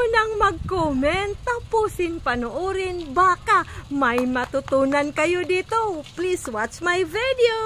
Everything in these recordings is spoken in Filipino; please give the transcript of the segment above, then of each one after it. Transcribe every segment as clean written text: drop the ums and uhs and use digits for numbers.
munang mag-comment, tapusin panoorin, baka may matutunan kayo dito. Please watch my video.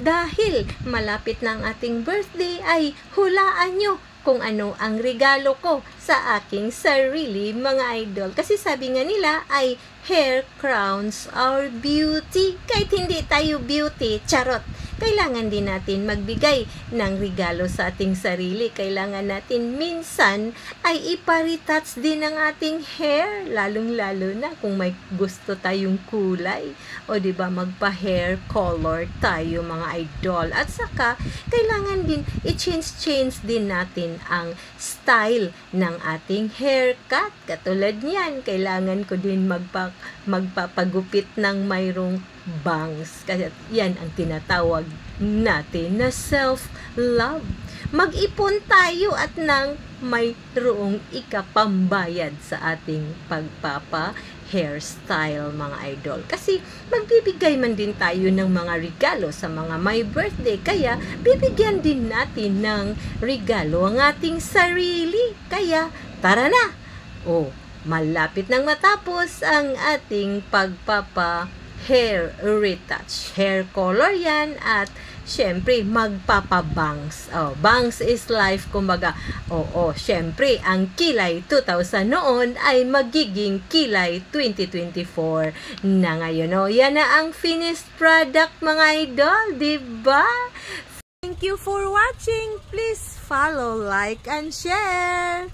Dahil malapit na ang ating birthday ay hulaan nyo kung ano ang regalo ko sa aking sarili, mga idol. Kasi sabi nga nila ay hair crowns our beauty. Kahit hindi tayo beauty, charot. Kailangan din natin magbigay ng regalo sa ating sarili. Kailangan natin minsan ay iparetouch din ang ating hair. Lalong-lalo na kung may gusto tayong kulay. O diba, magpa-hair color tayo, mga idol. At saka, kailangan din i-change din natin ang style ng ating haircut. Katulad niyan, kailangan ko din magpapagupit ng mayroong bangs. Kasi yan ang tinatawag natin na self-love. Mag-ipon tayo at nang mayroong ikapambayad sa ating pagpapa-hairstyle, mga idol. Kasi magbibigay man din tayo ng mga regalo sa mga may birthday. Kaya bibigyan din natin ng regalo ang ating sarili. Kaya tara na! Malapit nang matapos ang ating hair retouch. Hair color yan at syempre magpapabangs. Bangs is life, kumbaga. Syempre ang kilay 2000 noon ay magiging kilay 2024 na ngayon. Yan na ang finished product, mga idol, diba? Thank you for watching. Please follow, like, and share.